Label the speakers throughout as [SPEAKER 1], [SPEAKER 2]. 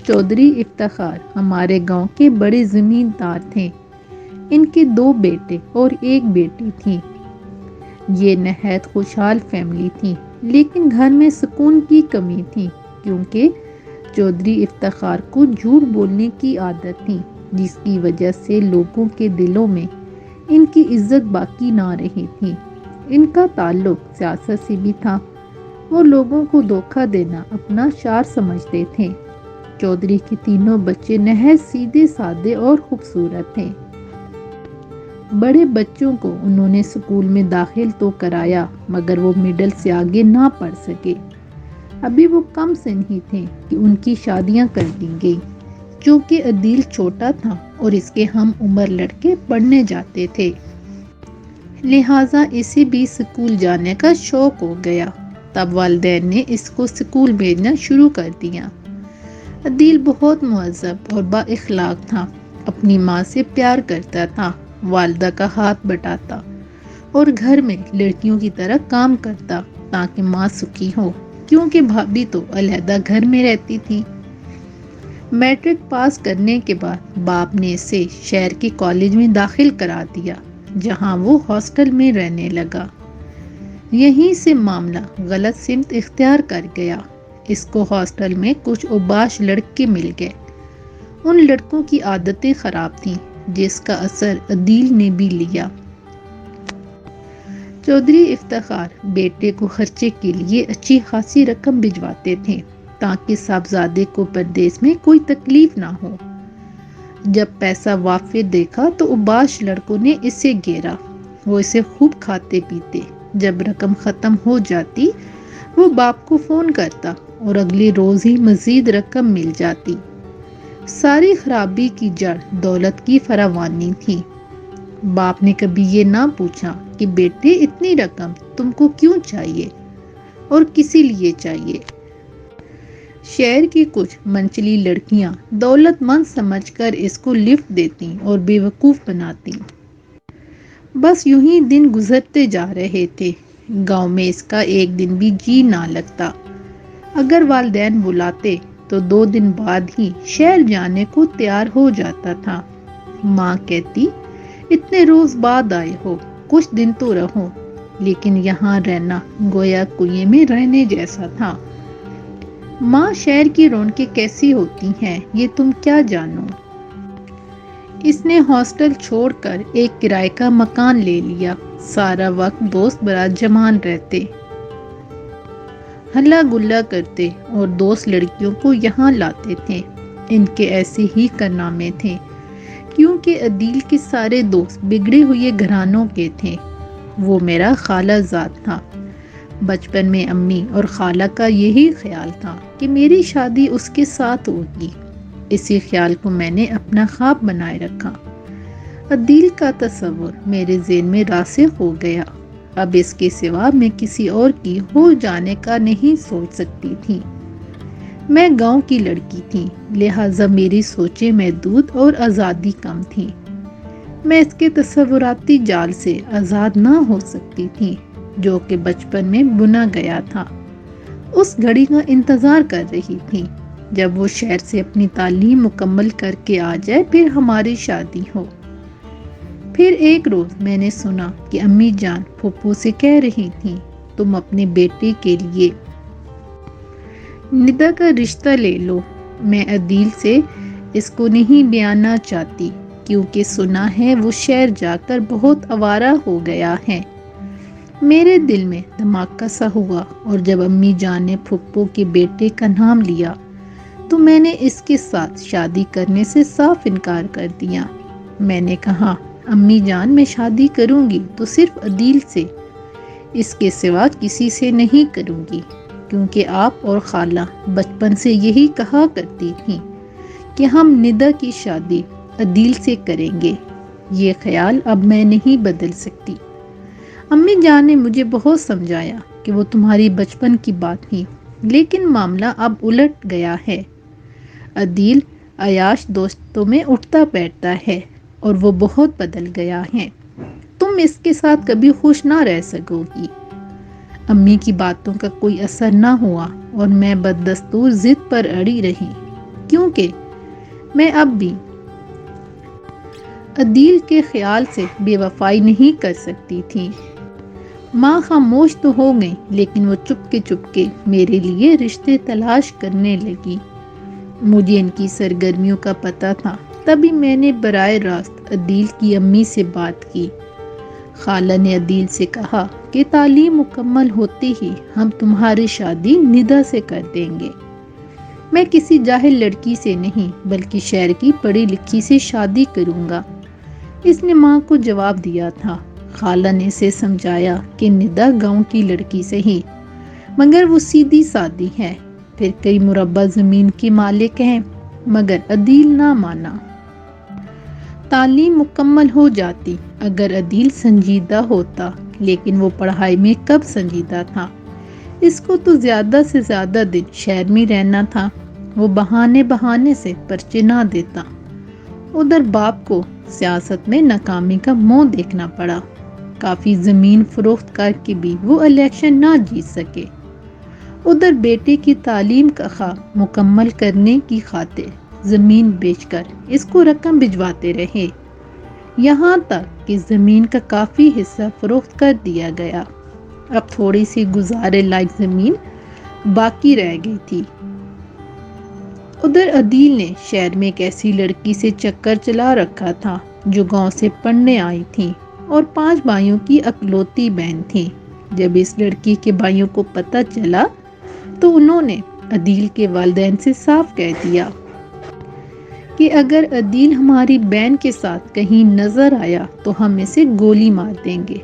[SPEAKER 1] چودھری افتخار ہمارے گاؤں کے بڑے زمیندار تھے۔ ان کے 2 بیٹے اور 1 بیٹی تھی۔ یہ نہایت خوشحال فیملی تھی، لیکن گھر میں سکون کی کمی تھی، کیونکہ چودھری افتخار کو جھوٹ بولنے کی عادت تھی، جس کی وجہ سے لوگوں کے دلوں میں ان کی عزت باقی نہ رہی تھی۔ ان کا تعلق سیاست سے بھی تھا۔ وہ لوگوں کو دھوکہ دینا اپنا شعار سمجھتے تھے۔ چودھری کے تینوں بچے نہایت سیدھے سادے اور خوبصورت تھے۔ بڑے بچوں کو انہوں نے اسکول میں داخل تو کرایا، مگر وہ مڈل سے آگے نہ پڑھ سکے۔ ابھی وہ کم سن ہی تھے کہ ان کی شادیاں کر دی گئی۔ چونکہ عدیل چھوٹا تھا اور اس کے ہم عمر لڑکے پڑھنے جاتے تھے، لہٰذا اسے بھی اسکول جانے کا شوق ہو گیا۔ تب والدین نے اس کو اسکول بھیجنا شروع کر دیا۔ عدیل بہت مہذب اور با اخلاق تھا، اپنی ماں سے پیار کرتا تھا، والدہ کا ہاتھ بٹاتا اور گھر میں لڑکیوں کی طرح کام کرتا تاکہ ماں سکھی ہو، کیونکہ بھابھی تو علیحدہ گھر میں رہتی تھی۔ میٹرک پاس کرنے کے بعد باپ نے اسے شہر کے کالج میں داخل کرا دیا، جہاں وہ ہاسٹل میں رہنے لگا۔ یہیں سے معاملہ غلط سمت اختیار کر گیا۔ اس کو ہاسٹل میں کچھ اوباش لڑکے مل گئے۔ ان لڑکوں کی عادتیں خراب تھیں، جس کا اثر عدیل نے بھی لیا۔ چودھری افتخار بیٹے کو خرچے کے لیے اچھی خاصی رقم بھجواتے تھے، تاکہ صاحبزادے کو پردیس میں کوئی تکلیف نہ ہو۔ جب پیسہ وافر دیکھا تو اوباش لڑکوں نے اسے گھیرا۔ وہ اسے خوب کھاتے پیتے۔ جب رقم ختم ہو جاتی، وہ باپ کو فون کرتا اور اگلے روز ہی مزید رقم مل جاتی۔ ساری خرابی کی جڑ دولت کی فراوانی تھی۔ باپ نے کبھی یہ نہ پوچھا کہ بیٹے اتنی رقم تم کو کیوں چاہیے اور کسی لیے چاہیے۔ شہر کی کچھ منچلی لڑکیاں دولت مند سمجھ کر اس کو لفٹ دیتی اور بے وقوف بناتی۔ بس یوں ہی دن گزرتے جا رہے تھے۔ گاؤں میں اس کا ایک دن بھی جی نہ لگتا۔ اگر والدین بلاتے تو 2 دن بعد ہی شہر جانے کو تیار ہو جاتا تھا۔ ماں کہتی، اتنے روز بعد آئے ہو، کچھ دن تو رہو۔ لیکن یہاں رہنا گویا کنویں میں رہنے جیسا تھا۔ ماں، شہر کی رونقیں کیسی ہوتی ہیں یہ تم کیا جانو۔ اس نے ہاسٹل چھوڑ کر ایک کرائے کا مکان لے لیا۔ سارا وقت دوست برات جمان رہتے، ہلا گلا کرتے اور دوست لڑکیوں کو یہاں لاتے تھے۔ ان کے ایسے ہی کارنامے تھے، کیونکہ عدیل کے سارے دوست بگڑے ہوئے گھرانوں کے تھے۔ وہ میرا خالہ زاد تھا۔ بچپن میں امی اور خالہ کا یہی خیال تھا کہ میری شادی اس کے ساتھ ہوگی۔ اسی خیال کو میں نے اپنا خواب بنائے رکھا۔ عدیل کا تصور میرے ذہن میں راسخ ہو گیا۔ اب اس کے سوا میں کسی اور کی ہو جانے کا نہیں سوچ سکتی تھی۔ میں گاؤں کی لڑکی تھی، لہٰذا میری سوچیں محدود اور آزادی کم تھی۔ میں اس کے تصوراتی جال سے آزاد نہ ہو سکتی تھی، جو کہ بچپن میں بنا گیا تھا۔ اس گھڑی کا انتظار کر رہی تھی جب وہ شہر سے اپنی تعلیم مکمل کر کے آ جائے، پھر ہماری شادی ہو۔ پھر ایک روز میں نے سنا کہ امی جان پھوپھو سے کہہ رہی تھیں، تم اپنے بیٹے کے لیے ندا کا رشتہ لے لو۔ میں عدیل سے اس کو نہیں بیاننا چاہتی، کیونکہ سنا ہے وہ شہر جا کر بہت آوارہ ہو گیا ہے۔ میرے دل میں دھماکہ سا ہوا، اور جب امی جان نے پھوپھو کے بیٹے کا نام لیا تو میں نے اس کے ساتھ شادی کرنے سے صاف انکار کر دیا۔ میں نے کہا، امی جان، میں شادی کروں گی تو صرف عدیل سے، اس کے سوا کسی سے نہیں کروں گی، کیونکہ آپ اور خالہ بچپن سے یہی کہا کرتی تھیں کہ ہم ندا کی شادی عدیل سے کریں گے۔ یہ خیال اب میں نہیں بدل سکتی۔ امی جان نے مجھے بہت سمجھایا کہ وہ تمہاری بچپن کی بات تھی، لیکن معاملہ اب الٹ گیا ہے۔ عدیل عیاش دوستوں میں اٹھتا بیٹھتا ہے اور وہ بہت بدل گیا ہے۔ تم اس کے ساتھ کبھی خوش نہ رہ سکو گی۔ امی کی باتوں کا کوئی اثر نہ ہوا اور میں بددستور ضد پر اڑی رہی، کیونکہ میں اب بھی عدیل کے خیال سے بے وفائی نہیں کر سکتی تھی۔ ماں خاموش تو ہو گئی، لیکن وہ چپ کے میرے لیے رشتے تلاش کرنے لگی۔ مجھے ان کی سرگرمیوں کا پتہ تھا، تبھی میں نے براہ راست عدیل کی امی سے بات کی۔ خالہ نے عدیل سے کہا کہ تعلیم مکمل ہوتے ہی ہم تمہاری شادی ندا سے کر دیں گے۔ میں کسی جاہل لڑکی سے نہیں بلکہ شہر کی پڑھی لکھی سے شادی کروں گا، اس نے ماں کو جواب دیا تھا۔ خالہ نے اسے سمجھایا کہ ندا گاؤں کی لڑکی سے ہی، مگر وہ سیدھی سادی ہے، پھر کئی مربع زمین کی مالک ہیں، مگر عدیل نہ مانا۔ تعلیم مکمل ہو جاتی اگر عدیل سنجیدہ ہوتا، لیکن وہ پڑھائی میں کب سنجیدہ تھا؟ اس کو تو زیادہ سے زیادہ دن شہر میں رہنا تھا۔ وہ بہانے سے پرچے نہ دیتا۔ ادھر باپ کو سیاست میں ناکامی کا منہ دیکھنا پڑا، کافی زمین فروخت کر کے بھی وہ الیکشن نہ جیت سکے۔ ادھر بیٹے کی تعلیم کا خواب مکمل کرنے کی خاطر زمین بیچ کر اس کو رقم بھجواتے رہے، یہاں تک کہ زمین کا کافی حصہ فروخت کر دیا گیا۔ اب تھوڑی سی گزارے لائق زمین باقی رہ گئی تھی۔ ادھر عدیل نے شہر میں ایک ایسی لڑکی سے چکر چلا رکھا تھا جو گاؤں سے پڑھنے آئی تھی اور 5 بھائیوں کی اکلوتی بہن تھی۔ جب اس لڑکی کے بھائیوں کو پتہ چلا تو انہوں نے عدیل کے والدین سے صاف کہہ دیا کہ اگر عدیل ہماری بہن کے ساتھ کہیں نظر آیا تو ہم اسے گولی مار دیں گے۔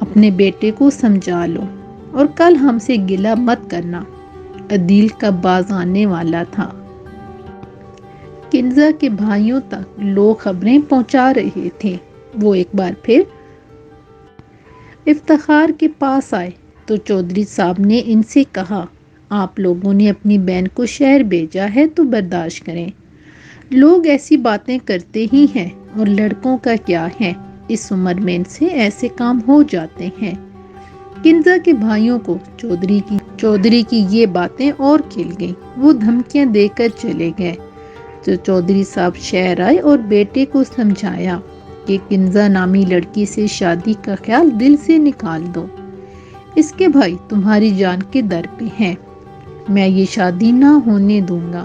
[SPEAKER 1] اپنے بیٹے کو سمجھا لو اور کل ہم سے گلہ مت کرنا۔ عدیل کا باز آنے والا تھا۔ کنزا کے بھائیوں تک لوگ خبریں پہنچا رہے تھے۔ وہ ایک بار پھر افتخار کے پاس آئے تو چودھری صاحب نے ان سے کہا، آپ لوگوں نے اپنی بہن کو شہر بھیجا ہے تو برداشت کریں، لوگ ایسی باتیں کرتے ہی ہیں، اور لڑکوں کا کیا ہے، اس عمر میں ان سے ایسے کام ہو جاتے ہیں۔ کنزا کے بھائیوں کو چودھری کی یہ باتیں اور کھل گئیں۔ وہ دھمکیاں دے کر چلے گئے۔ تو چودھری صاحب شہر آئے اور بیٹے کو سمجھایا کہ کنزا نامی لڑکی سے شادی کا خیال دل سے نکال دو، اس کے بھائی تمہاری جان کے در پہ ہیں، میں یہ شادی نہ ہونے دوں گا۔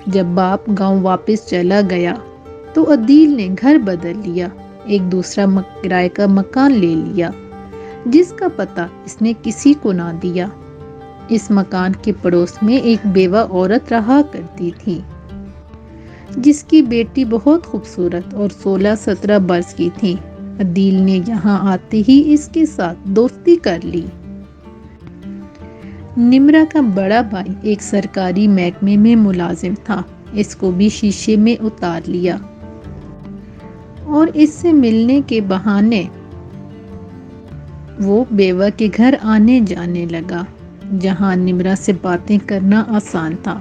[SPEAKER 1] جب باپ گاؤں واپس چلا گیا تو عدیل نے گھر بدل لیا، ایک دوسرا کرائے کا مکان لے لیا جس کا پتہ اس نے کسی کو نہ دیا۔ اس مکان کے پڑوس میں ایک بیوہ عورت رہا کرتی تھی جس کی بیٹی بہت خوبصورت اور 16-17 برس کی تھی۔ عدیل نے یہاں آتے ہی اس کے ساتھ دوستی کر لی۔ نمرہ کا بڑا بھائی ایک سرکاری محکمے میں ملازم تھا، اس کو بھی شیشے میں اتار لیا اور اس سے ملنے کے بہانے وہ بیوہ کے گھر آنے جانے لگا، جہاں نمرہ سے باتیں کرنا آسان تھا۔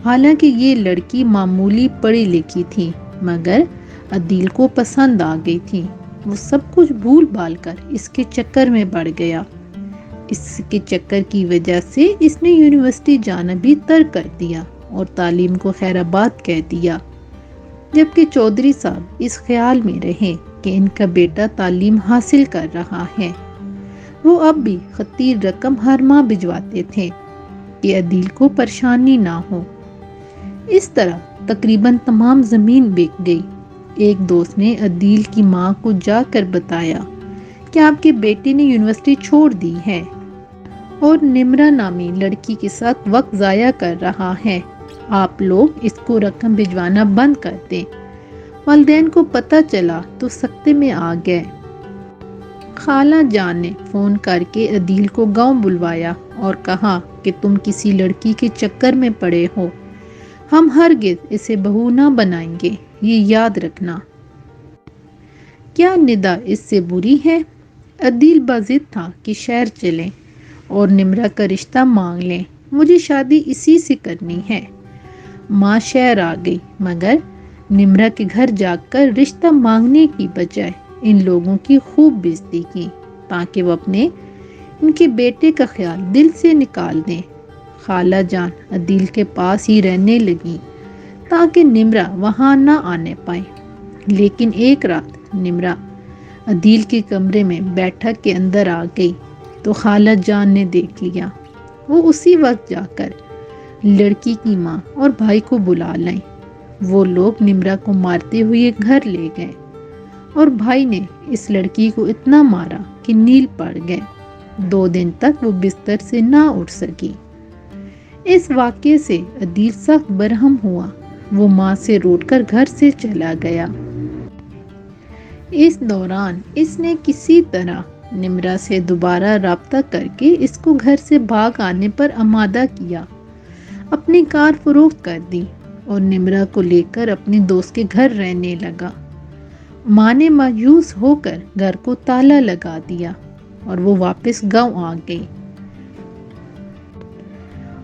[SPEAKER 1] حالانکہ یہ لڑکی معمولی پڑھی لکھی تھی، مگر عدیل کو پسند آ گئی تھی۔ وہ سب کچھ بھول بھال کر اس کے چکر میں پڑ گیا۔ اس کے چکر کی وجہ سے اس نے یونیورسٹی جانا بھی ترک کر دیا اور تعلیم کو خیر آباد کہہ دیا، جبکہ چودھری صاحب اس خیال میں رہے کہ ان کا بیٹا تعلیم حاصل کر رہا ہے۔ وہ اب بھی خطی رقم ہر ماہ بھجواتے تھے کہ عدیل کو پریشانی نہ ہو۔ اس طرح تقریباً تمام زمین بک گئی۔ ایک دوست نے عدیل کی ماں کو جا کر بتایا کہ آپ کے بیٹے نے یونیورسٹی چھوڑ دی ہے اور نمرہ نامی لڑکی کے ساتھ وقت ضائع کر رہا ہے، آپ لوگ اس کو رقم بھجوانا بند کر دیں۔ والدین کو پتہ چلا تو سکتے میں آ گئے۔ خالہ جان نے فون کر کے عدیل کو گاؤں بلوایا اور کہا کہ تم کسی لڑکی کے چکر میں پڑے ہو، ہم ہرگز اسے بہو نہ بنائیں گے، یہ یاد رکھنا۔ کیا ندا اس سے بری ہے؟ عدیل باضد تھا کہ شہر چلیں اور نمرہ کا رشتہ مانگ لیں، مجھے شادی اسی سے کرنی ہے۔ ماں شہر آ گئی، مگر نمرہ کے گھر جا کر رشتہ مانگنے کی بجائے ان لوگوں کی خوب بےزتی کی تاکہ وہ اپنے ان کے بیٹے کا خیال دل سے نکال دیں۔ خالہ جان عدیل کے پاس ہی رہنے لگی تاکہ نمرہ وہاں نہ آنے پائے۔ لیکن ایک رات نمرہ عدیل کے کمرے میں بیٹھک کے اندر آ گئی تو خالہ جان نے دیکھ لیا۔ وہ اسی وقت جا کر لڑکی کی ماں اور بھائی کو بلا لائیں۔ وہ لوگ نمرہ کو مارتے ہوئے گھر لے گئے اور بھائی نے اس لڑکی کو اتنا مارا کہ نیل پڑ گئے۔ 2 دن تک وہ بستر سے نہ اٹھ سکی۔ اس واقعے سے عدیل سخت برہم ہوا۔ وہ ماں سے روٹ کر گھر سے چلا گیا۔ اس دوران اس نے کسی طرح نمرہ سے دوبارہ رابطہ کر کے اس کو گھر سے بھاگ آنے پر آمادہ کیا۔ اپنی کار فروخت کر دی اور نمرہ کو لے کر اپنے دوست کے گھر رہنے لگا۔ ماں نے مایوس ہو کر گھر کو تالا لگا دیا اور وہ واپس گاؤں آ گئی۔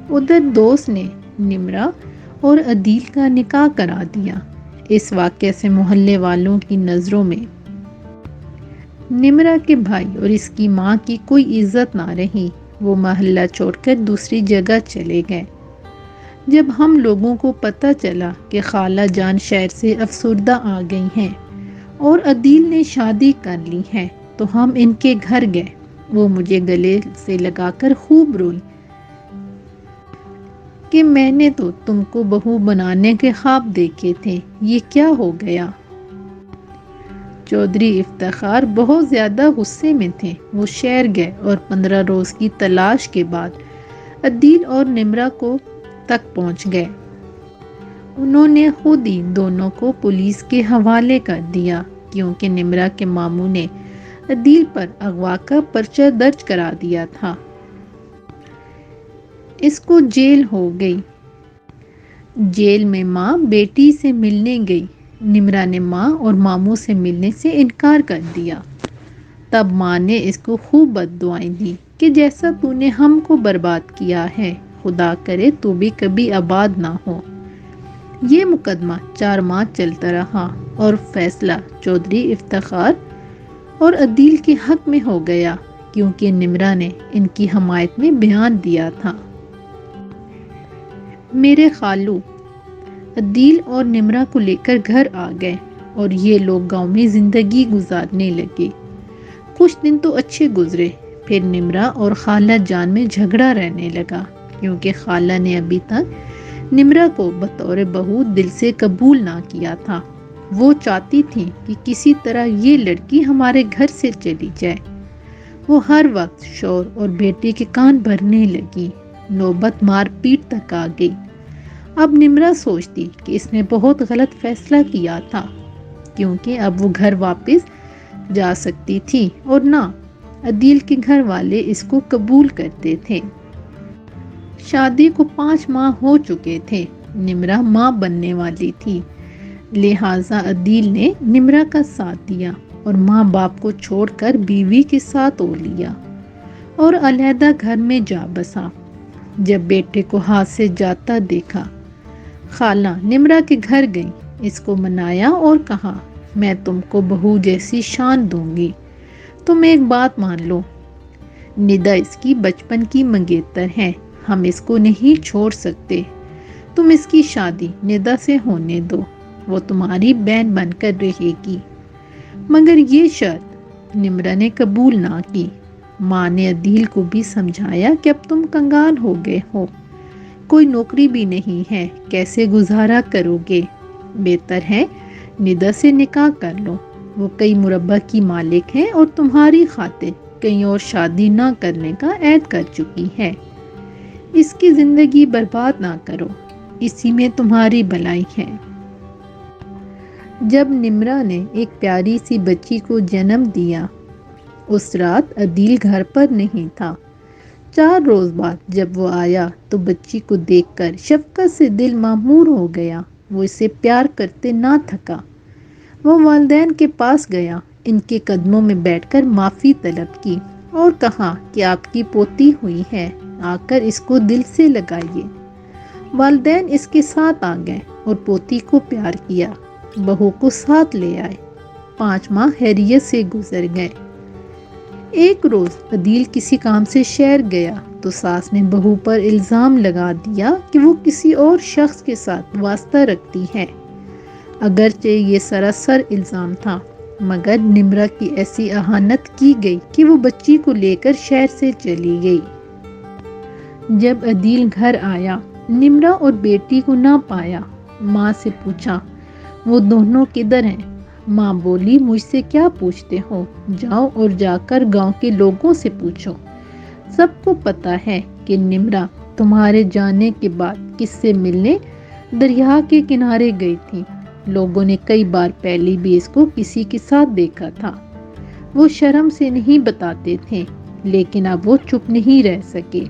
[SPEAKER 1] ادھر دوست نے نمرہ اور عدیل کا نکاح کرا دیا۔ اس واقعے سے محلے والوں کی نظروں میں نمرہ کے بھائی اور اس کی ماں کی کوئی عزت نہ رہی۔ وہ محلہ چھوڑ کر دوسری جگہ چلے گئے۔ جب ہم لوگوں کو پتہ چلا کہ خالہ جان شہر سے افسردہ آ گئی ہیں اور عدیل نے شادی کر لی ہے تو ہم ان کے گھر گئے۔ وہ مجھے گلے سے لگا کر خوب روئی کہ میں نے تو تم کو بہو بنانے کے خواب دیکھے تھے، یہ کیا ہو گیا؟ چودھری افتخار بہت زیادہ غصے میں تھے۔ وہ شہر گئے اور 15 روز کی تلاش کے بعد عدیل اور نمرہ کو تک پہنچ گئے۔ انہوں نے خود ہی دونوں کو پولیس کے حوالے کر دیا کیونکہ نمرہ کے ماموں نے عدیل پر اغوا کا پرچہ درج کرا دیا تھا۔ اس کو جیل ہو گئی۔ جیل میں ماں بیٹی سے ملنے گئی۔ نمرہ نے ماں اور ماموں سے ملنے سے انکار کر دیا۔ تب ماں نے اس کو خوب بد دعائیں دی کہ جیسا تو نے ہم کو برباد کیا ہے، خدا کرے تو بھی کبھی آباد نہ ہو۔ یہ مقدمہ 4 ماہ چلتا رہا اور فیصلہ چودھری افتخار اور عدیل کے حق میں ہو گیا کیونکہ نمرہ نے ان کی حمایت میں بیان دیا تھا۔ میرے خالو عدیل اور نمرہ کو لے کر گھر آ گئے اور یہ لوگ گاؤں میں زندگی گزارنے لگے۔ کچھ دن تو اچھے گزرے، پھر نمرہ اور خالہ جان میں جھگڑا رہنے لگا کیونکہ خالہ نے ابھی تک نمرہ کو بطور بہو دل سے قبول نہ کیا تھا۔ وہ چاہتی تھی کہ کسی طرح یہ لڑکی ہمارے گھر سے چلی جائے۔ وہ ہر وقت شوہر اور بیٹے کے کان بھرنے لگی۔ نوبت مار پیٹ تک آ گئی۔ اب نمرہ سوچتی کہ اس نے بہت غلط فیصلہ کیا تھا کیونکہ اب وہ گھر واپس جا سکتی تھی اور نہ عدیل کے گھر والے اس کو قبول کرتے تھے۔ شادی کو 5 ماہ ہو چکے تھے۔ نمرہ ماں بننے والی تھی، لہٰذا عدیل نے نمرہ کا ساتھ دیا اور ماں باپ کو چھوڑ کر بیوی کے ساتھ ہو لیا اور علیحدہ گھر میں جا بسا۔ جب بیٹے کو ہاتھ سے جاتا دیکھا، خالہ نمرہ کے گھر گئی، اس کو منایا اور کہا میں تم کو بہو جیسی شان دوں گی، تم ایک بات مان لو، ندا اس کی بچپن کی منگیتر ہے، ہم اس کو نہیں چھوڑ سکتے، تم اس کی شادی ندا سے ہونے دو، وہ تمہاری بہن بن کر رہے گی۔ مگر یہ شرط نمرہ نے قبول نہ کی۔ ماں نے عدیل کو بھی سمجھایا کہ اب تم کنگال ہو گئے ہو، کوئی نوکری بھی نہیں ہے، کیسے گزارا کرو گے؟ بہتر ہے ندا سے نکاح کر لو، وہ کئی مربع کی مالک ہے اور تمہاری خاطر کہیں اور شادی نہ کرنے کا عہد کر چکی ہے، اس کی زندگی برباد نہ کرو، اسی میں تمہاری بھلائی ہے۔ جب نمرہ نے ایک پیاری سی بچی کو جنم دیا، اس رات عدیل گھر پر نہیں تھا۔ 4 روز بعد جب وہ آیا تو بچی کو دیکھ کر شفقت سے دل معمور ہو گیا۔ وہ اسے پیار کرتے نہ تھکا۔ وہ والدین کے پاس گیا، ان کے قدموں میں بیٹھ کر معافی طلب کی اور کہا کہ آپ کی پوتی ہوئی ہے، آ کر اس کو دل سے لگائیے۔ والدین اس کے ساتھ آ گئے اور پوتی کو پیار کیا، بہو کو ساتھ لے آئے۔ 5 ماہ خیریت سے گزر گئے۔ ایک روز عدیل کسی کام سے شہر گیا تو ساس نے بہو پر الزام لگا دیا کہ وہ کسی اور شخص کے ساتھ واسطہ رکھتی ہے۔ اگرچہ یہ سراسر الزام تھا، مگر نمرہ کی ایسی اہانت کی گئی کہ وہ بچی کو لے کر شہر سے چلی گئی۔ جب عدیل گھر آیا، نمرہ اور بیٹی کو نہ پایا۔ ماں سے پوچھا، وہ دونوں کدھر ہیں؟ ماں بولی، مجھ سے کیا پوچھتے ہو؟ جاؤ اور جا کر گاؤں کے لوگوں سے پوچھو۔ سب کو پتا ہے کہ نمرہ تمہارے جانے کے بعد کس سے ملنے دریا کے کنارے گئی تھی۔ لوگوں نے کئی بار پہلے بھی اس کو کسی کے ساتھ دیکھا تھا۔ وہ شرم سے نہیں بتاتے تھے، لیکن اب وہ چپ نہیں رہ سکے۔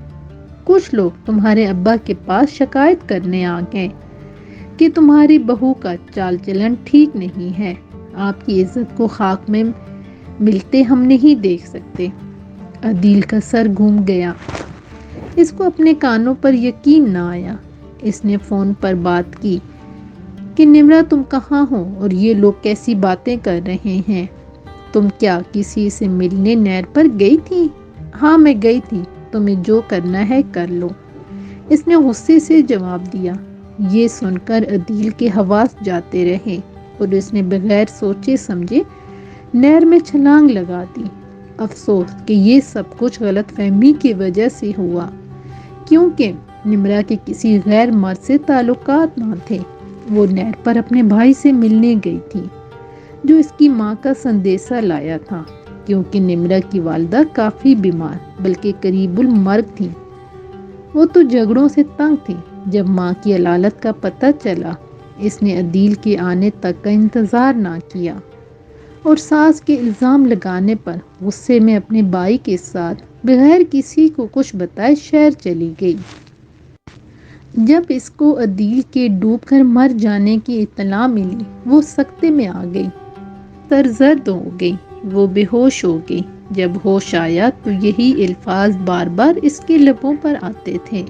[SPEAKER 1] کچھ لوگ تمہارے ابا کے پاس شکایت کرنے آ گئے کہ تمہاری بہو کا چال چلن ٹھیک نہیں ہے۔ آپ کی عزت کو خاک میں ملتے ہم نہیں دیکھ سکتے۔ عدیل کا سر گھوم گیا۔ اس کو اپنے کانوں پر یقین نہ آیا۔ اس نے فون پر بات کی کہ نمرہ تم کہاں ہو اور یہ لوگ کیسی باتیں کر رہے ہیں؟ تم کیا کسی سے ملنے نہر پر گئی تھی؟ ہاں میں گئی تھی، تمہیں جو کرنا ہے کر لو، اس نے غصے سے جواب دیا۔ یہ سن کر عدیل کے حواس جاتے رہے اور اس نے بغیر سوچے سمجھے نہر میں چھلانگ لگا دی۔ افسوس کہ یہ سب کچھ غلط فہمی کی وجہ سے ہوا، کیونکہ نمرہ کے کسی غیر مرد سے تعلقات نہ تھے۔ وہ نہر پر اپنے بھائی سے ملنے گئی تھی، جو اس کی ماں کا سندیشہ لایا تھا، کیونکہ نمرہ کی والدہ کافی بیمار بلکہ قریب المرگ تھی۔ وہ تو جھگڑوں سے تنگ تھی۔ جب ماں کی علالت کا پتہ چلا، اس نے عدیل کے آنے تک کا انتظار نہ کیا اور ساس کے الزام لگانے پر غصے میں اپنے بھائی کے ساتھ بغیر کسی کو کچھ بتائے شہر چلی گئی۔ جب اس کو عدیل کے ڈوب کر مر جانے کی اطلاع ملی، وہ سکتے میں آ گئی، سرزرد ہو گئی، وہ بے ہوش ہو گئی۔ جب ہوش آیا تو یہی الفاظ بار بار اس کے لبوں پر آتے تھے،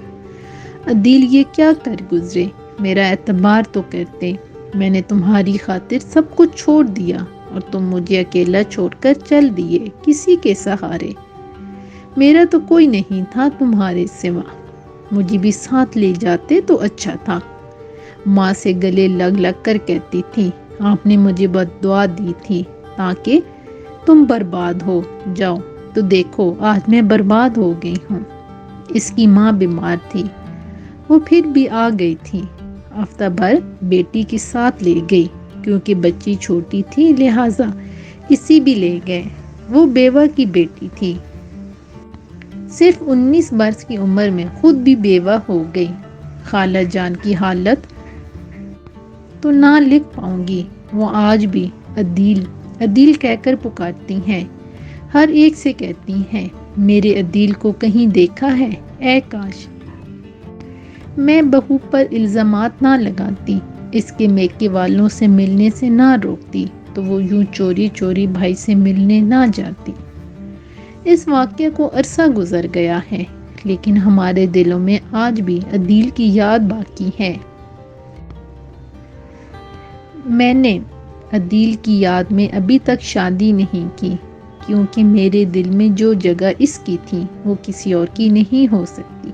[SPEAKER 1] عدیل یہ کیا کر گزرے، میرا اعتبار تو کرتے، میں نے تمہاری خاطر سب کچھ چھوڑ دیا اور تم مجھے اکیلا چھوڑ کر چل دیے کسی کے سہارے۔ میرا تو کوئی نہیں تھا تمہارے سوا، مجھے بھی ساتھ لے جاتے تو اچھا تھا۔ ماں سے گلے لگ لگ کر کہتی تھی، آپ نے مجھے بد دعا دی تھی تاکہ تم برباد ہو جاؤ، تو دیکھو آج میں برباد ہو گئی ہوں۔ اس کی ماں بیمار تھی، وہ پھر بھی آ گئی تھی۔ ہفتہ بھر بیٹی کے ساتھ لے گئی، کیونکہ بچی چھوٹی تھی لہٰذا کسی بھی لے گئے۔ وہ بیوہ کی بیٹی تھی، صرف 19 برس کی عمر میں خود بھی بیوہ ہو گئی۔ خالہ جان کی حالت تو نہ لکھ پاؤں گی، وہ آج بھی عدیل عدیل کہہ کر پکارتی ہیں، ہر ایک سے کہتی ہیں، میرے عدیل کو کہیں دیکھا ہے؟ اے کاش میں بہو پر الزامات نہ لگاتی، اس کے میکے والوں سے ملنے سے نہ روکتی، تو وہ یوں چوری چوری بھائی سے ملنے نہ جاتی۔ اس واقعے کو عرصہ گزر گیا ہے، لیکن ہمارے دلوں میں آج بھی عدیل کی یاد باقی ہے۔ میں نے عدیل کی یاد میں ابھی تک شادی نہیں کی، کیونکہ میرے دل میں جو جگہ اس کی تھی وہ کسی اور کی نہیں ہو سکتی۔